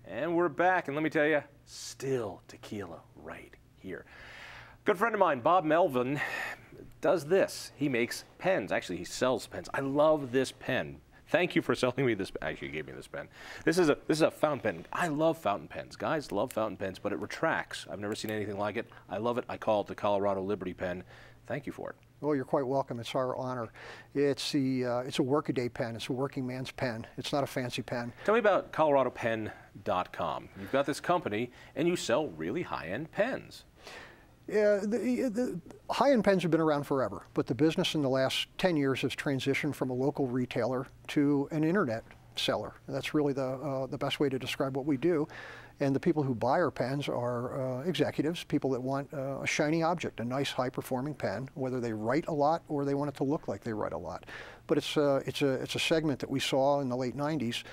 And we're back, and let me tell you, still tequila right here. Good friend of mine, Bob Melvin, does this. He makes pens. Actually, he sells pens. I love this pen. Thank you for selling me this. Actually, you gave me this pen. This is a fountain pen. I love fountain pens. Guys love fountain pens, but it retracts. I've never seen anything like it. I love it. I call it the Colorado Liberty pen. Thank you for it. Well, you're quite welcome. It's our honor. It's a workaday pen. It's a working man's pen. It's not a fancy pen. Tell me about coloradopen.com. You've got this company, and you sell really high-end pens. Yeah, the high-end pens have been around forever, but the business in the last 10 years has transitioned from a local retailer to an internet seller. That's really the best way to describe what we do. And the people who buy our pens are executives, people that want a shiny object, a nice high-performing pen, whether they write a lot or they want it to look like they write a lot. But it's a segment that we saw in the late 90s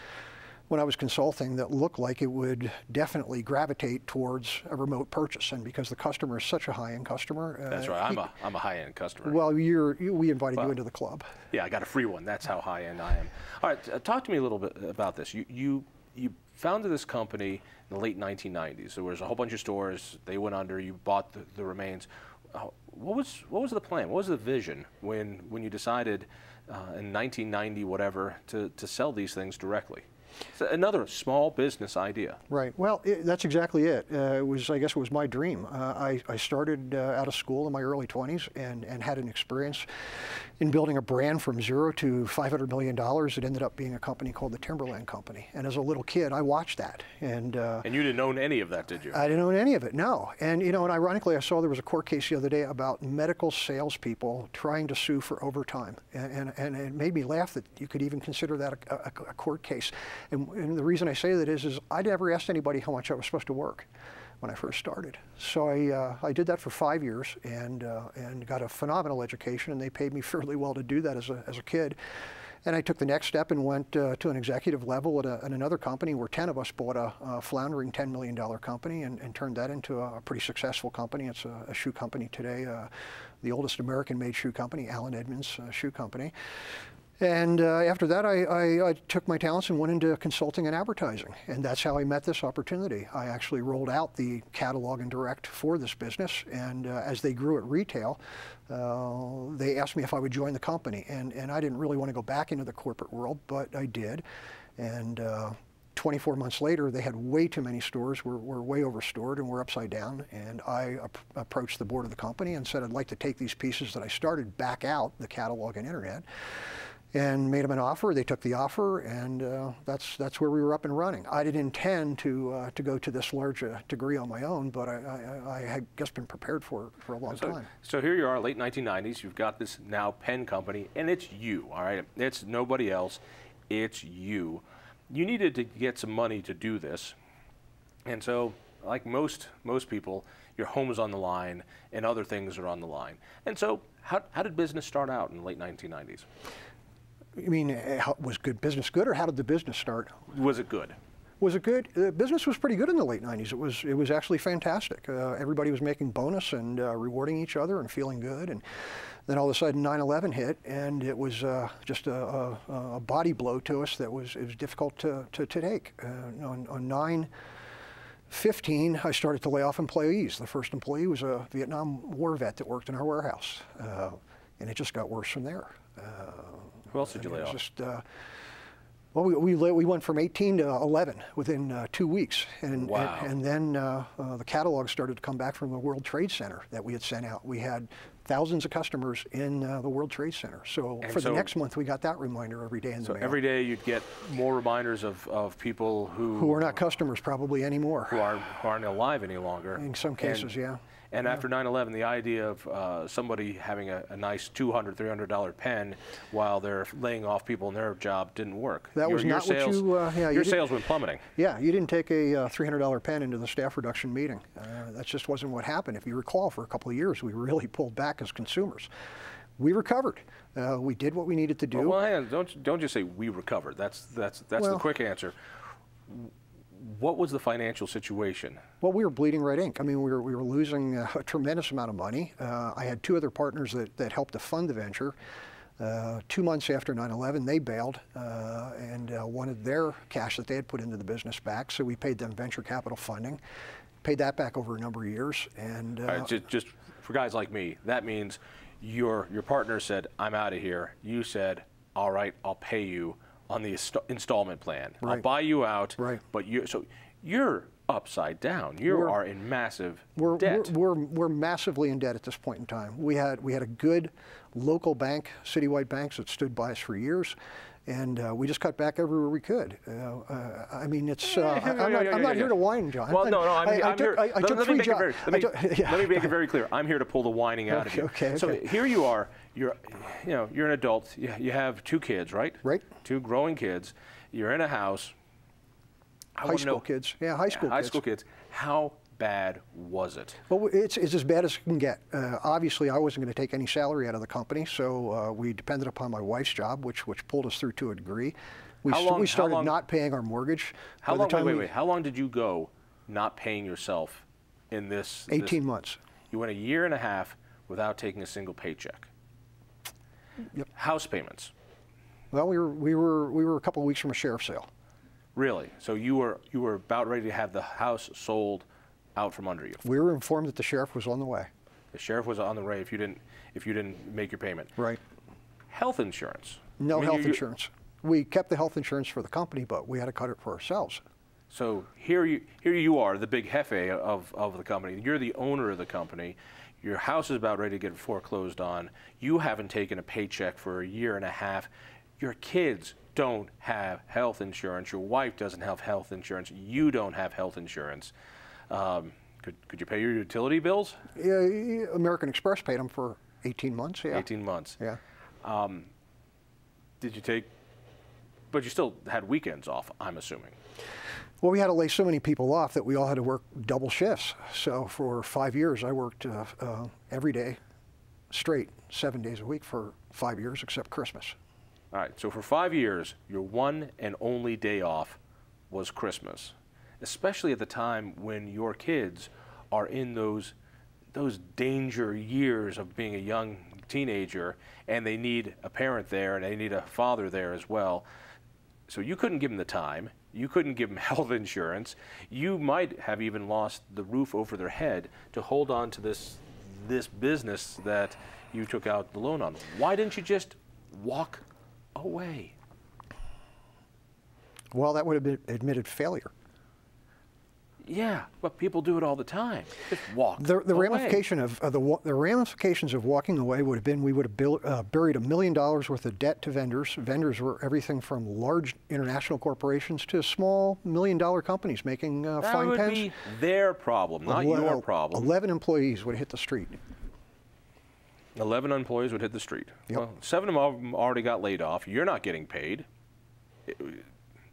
when I was consulting that looked like it would definitely gravitate towards a remote purchase. And because the customer is such a high-end customer. That's right. I'm a high-end customer. Well, we invited you into the club. Yeah, I got a free one. That's how high-end I am. All right, talk to me a little bit about this. You founded this company in the late 1990s. There was a whole bunch of stores. They went under. You bought the remains. What was the plan? What was the vision when you decided in 1990 whatever to sell these things directly? It's another small business idea. Right. Well, that's exactly it. I guess it was my dream. I started out of school in my early 20s and had an experience in building a brand from zero to $500 million. It ended up being a company called the Timberland Company. And as a little kid, I watched that. And you didn't own any of that, did you? I didn't own any of it, no. And and ironically, I saw there was a court case the other day about medical salespeople trying to sue for overtime. And it made me laugh that you could even consider that a court case. And the reason I say that is I never asked anybody how much I was supposed to work when I first started. So I did that for 5 years and got a phenomenal education, and they paid me fairly well to do that as a kid. And I took the next step and went to an executive level at another company where 10 of us bought a floundering $10 million company and turned that into a pretty successful company. It's a shoe company today, the oldest American-made shoe company, Allen Edmonds Shoe Company. And after that, I took my talents and went into consulting and advertising. And that's how I met this opportunity. I actually rolled out the catalog and direct for this business. And as they grew at retail, they asked me if I would join the company. And I didn't really want to go back into the corporate world, but I did. And 24 months later, they had way too many stores. We're way overstored and we're upside down. And I approached the board of the company and said, I'd like to take these pieces that I started back out, the catalog and internet, and made them an offer. They took the offer, and that's where we were up and running. I didn't intend to go to this large degree on my own, but I had just been prepared for a long time. So here you are, late 1990s. You've got this now pen company, and it's you. All right, it's nobody else. It's you. You needed to get some money to do this, and so like most people, your home's on the line, and other things are on the line. And so, how did business start out in the late 1990s? You mean, was good business good, or how did the business start? Was it good? Was it good? Business was pretty good in the late 90s. It was actually fantastic. Everybody was making bonus and rewarding each other and feeling good. And then all of a sudden 9/11 hit, and it was just a body blow to us that was difficult to take. On 9/15, I started to lay off employees. The first employee was a Vietnam War vet that worked in our warehouse. And it just got worse from there. Who else did you lay off? Well, we went from 18 to 11 within 2 weeks. And, wow. and then the catalog started to come back from the World Trade Center that we had sent out. We had thousands of customers in the World Trade Center. So the next month, we got that reminder every day in the mail. So every day you'd get more reminders of people who are not customers probably anymore. Who aren't alive any longer. In some cases, yeah. And after 9/11, the idea of somebody having a nice $200, $300 pen while they're laying off people in their job didn't work. That was not what you. Your sales went plummeting. Yeah, you didn't take a $300 pen into the staff reduction meeting. That just wasn't what happened. If you recall, for a couple of years, we really pulled back as consumers. We recovered. We did what we needed to do. Well, hang on. Don't just say we recovered. That's the quick answer. What was the financial situation? Well, we were bleeding red ink. I mean, we were losing a tremendous amount of money. I had two other partners that helped to fund the venture. 2 months after 9/11, they bailed and wanted their cash that they had put into the business back. So we paid them venture capital funding, paid that back over a number of years. And just for guys like me, that means your partner said, "I'm out of here." You said, "All right, I'll pay you on the installment plan. Right. I'll buy you out." Right. But you're upside down. You are in massive debt. We're massively in debt at this point in time. We had a good local bank, citywide banks that stood by us for years, and we just cut back everywhere we could. I mean, it's. I'm not here to whine, John. Well, no, I'm here. I took 3 jobs. Let me make it very clear. I'm here to pull the whining out of you. Okay. So here you are. You're an adult. You have 2 kids, right? Right. 2 growing kids. You're in a house. High school kids. Yeah, high school kids. High school kids. How bad was it? Well, it's as bad as it can get. Obviously, I wasn't going to take any salary out of the company, so we depended upon my wife's job, which pulled us through to a degree. We started not paying our mortgage. How long? Wait. How long did you go not paying yourself in this? 18 months. You went a year and a half without taking a single paycheck. Yep. House payments. Well, we were a couple of weeks from a sheriff's sale. Really? So you were about ready to have the house sold out from under you. We were informed that the sheriff was on the way. The sheriff was on the way if you didn't make your payment. Right. Health insurance. No health insurance. We kept the health insurance for the company, but we had to cut it for ourselves. So here you are, the big jefe of the company. You're the owner of the company. Your house is about ready to get foreclosed on. You haven't taken a paycheck for a year and a half. Your kids don't have health insurance. Your wife doesn't have health insurance. You don't have health insurance. Could you pay your utility bills? Yeah, American Express paid them for 18 months. Yeah. 18 months. Yeah. Did you take? But you still had weekends off, I'm assuming. Well, we had to lay so many people off that we all had to work double shifts. So for 5 years, I worked every day, straight, 7 days a week for 5 years, except Christmas. All right, so for 5 years, your one and only day off was Christmas, especially at the time when your kids are in those danger years of being a young teenager, and they need a parent there, and they need a father there as well. So you couldn't give them the time. You couldn't give them health insurance. You might have even lost the roof over their head to hold on to this business that you took out the loan on. Why didn't you just walk away? Well, that would have been admitted failure. Yeah, but people do it all the time. Just walk the away. The ramifications of walking away would have been we would have buried $1 million worth of debt to vendors. Vendors were everything from large international corporations to small $1 million companies making fine pens. That would be their problem, not your problem. 11 employees would hit the street. 11 employees would hit the street. Yep. Well, 7 of them already got laid off. You're not getting paid.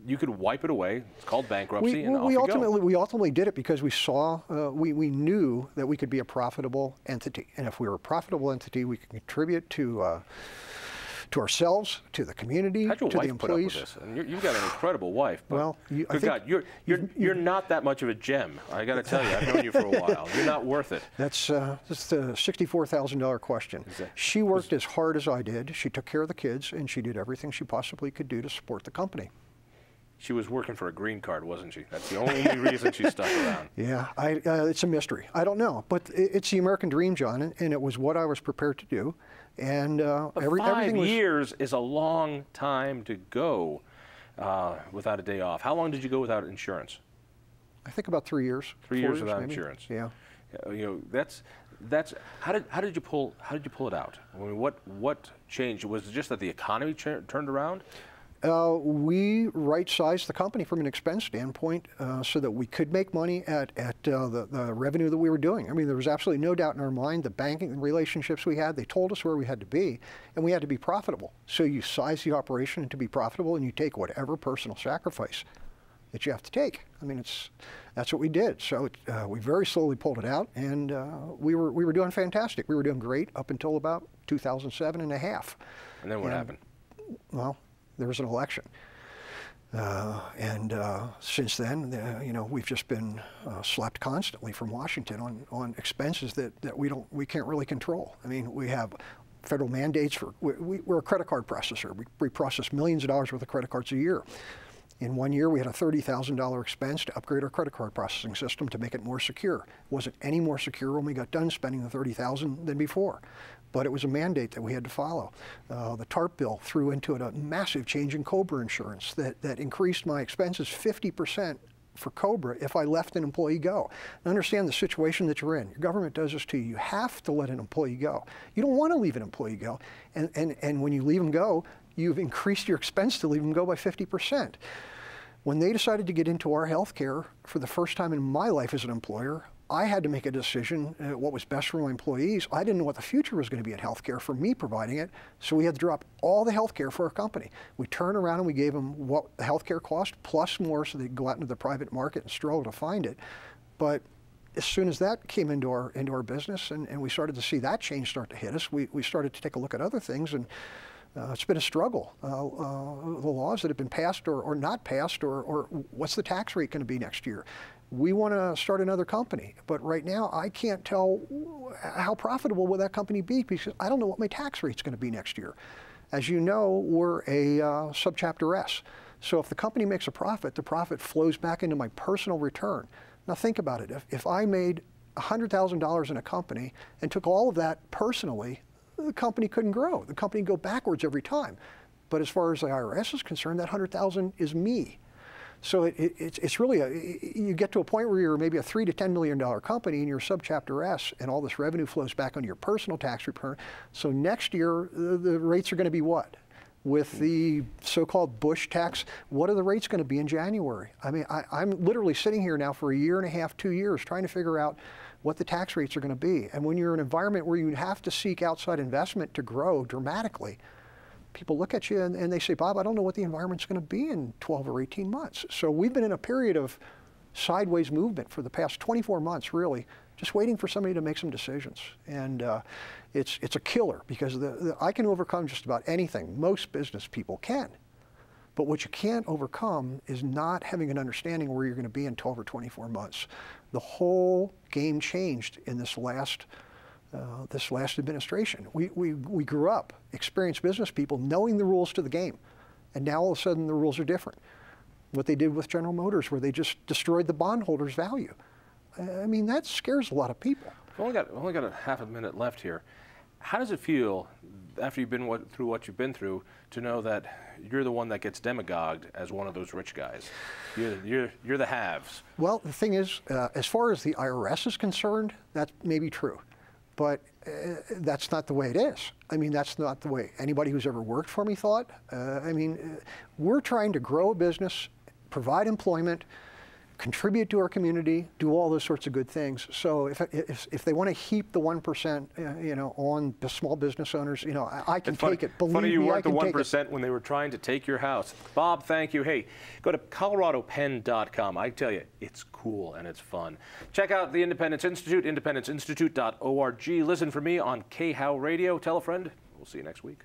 You could wipe it away. It's called bankruptcy, and off you go. We ultimately did it because we saw, we knew that we could be a profitable entity. And if we were a profitable entity, we could contribute to ourselves, to the community, How'd your to wife the employees. Put up with this? And you've got an incredible wife. But well, good God, you're not that much of a gem. I got to tell you, I've known you for a while. You're not worth it. That's the $64,000 question. She worked as hard as I did. She took care of the kids, and she did everything she possibly could do to support the company. She was working for a green card, wasn't she? That's the only reason she stuck around. Yeah, it's a mystery. I don't know, but it's the American dream, John, and it was what I was prepared to do. And everything was. 5 years is a long time to go without a day off. How long did you go without insurance? I think about 3 years. 3 years without maybe. insurance. Yeah. You know, that's how did you pull it out? I mean, what changed? Was it just that the economy turned around? We right-sized the company from an expense standpoint so that we could make money at the revenue that we were doing. I mean, there was absolutely no doubt in our mind the banking relationships we had, they told us where we had to be, and we had to be profitable. So you size the operation to be profitable, and you take whatever personal sacrifice that you have to take. I mean, that's what we did. So we very slowly pulled it out, and we were doing fantastic. We were doing great up until about 2007 and a half. And then what happened? Well, there was an election, and since then, you know, we've just been slapped constantly from Washington on expenses that we can't really control. I mean, we have federal mandates for, we're a credit card processor. We process millions of dollars worth of credit cards a year. In 1 year, we had a $30,000 expense to upgrade our credit card processing system to make it more secure. It wasn't any more secure when we got done spending the $30,000 than before, but it was a mandate that we had to follow. The TARP bill threw into it a massive change in COBRA insurance that increased my expenses 50% for COBRA if I left an employee go. Now understand the situation that you're in. Your government does this to you. You have to let an employee go. You don't want to leave an employee go, and when you leave them go, you've increased your expense to leave them go by 50%. When they decided to get into our health care for the first time in my life as an employer, I had to make a decision what was best for my employees. I didn't know what the future was going to be in health care for me providing it, so we had to drop all the health care for our company. We turned around and we gave them what the health care cost plus more so they could go out into the private market and struggle to find it. But as soon as that came into our business and we started to see that change start to hit us, we started to take a look at other things, and it's been a struggle. The laws that have been passed or not passed, or what's the tax rate going to be next year? We want to start another company, but right now I can't tell how profitable will that company be because I don't know what my tax rate's going to be next year. As you know, we're a subchapter S. So if the company makes a profit, the profit flows back into my personal return. Now think about it. If I made $100,000 in a company and took all of that personally, the company couldn't grow. The company would go backwards every time. But as far as the IRS is concerned, that $100,000 is me. So it's really, you get to a point where you're maybe a $3 to $10 million company and you're subchapter S, and all this revenue flows back onto your personal tax return. So next year, the rates are going to be what? With the so-called Bush tax, what are the rates going to be in January? I mean, I'm literally sitting here now for a year and a half, 2 years, trying to figure out what the tax rates are going to be. And when you're in an environment where you have to seek outside investment to grow dramatically, people look at you and they say, Bob, I don't know what the environment's going to be in 12 or 18 months. So we've been in a period of sideways movement for the past 24 months, really, just waiting for somebody to make some decisions. And it's a killer because I can overcome just about anything. Most business people can. But what you can't overcome is not having an understanding where you're going to be in 12 or 24 months. The whole game changed in this last administration. We grew up, experienced business people, knowing the rules to the game. And now all of a sudden the rules are different. What they did with General Motors, where they just destroyed the bondholders' value. I mean, that scares a lot of people. We've only got a half a minute left here. How does it feel, after you've been through what you've been through, to know that you're the one that gets demagogued as one of those rich guys? You're the haves. Well, the thing is, as far as the IRS is concerned, that may be true. But that's not the way it is. I mean, that's not the way anybody who's ever worked for me thought. I mean, we're trying to grow a business, provide employment, contribute to our community, do all those sorts of good things. So if they want to heap the 1%, you know, on the small business owners, you know, I can take it. Believe me, you weren't the 1% when they were trying to take your house. Bob, thank you. Hey, go to coloradopen.com. I tell you, it's cool and it's fun. Check out the Independence Institute, independenceinstitute.org. Listen for me on KHOW Radio. Tell a friend. We'll see you next week.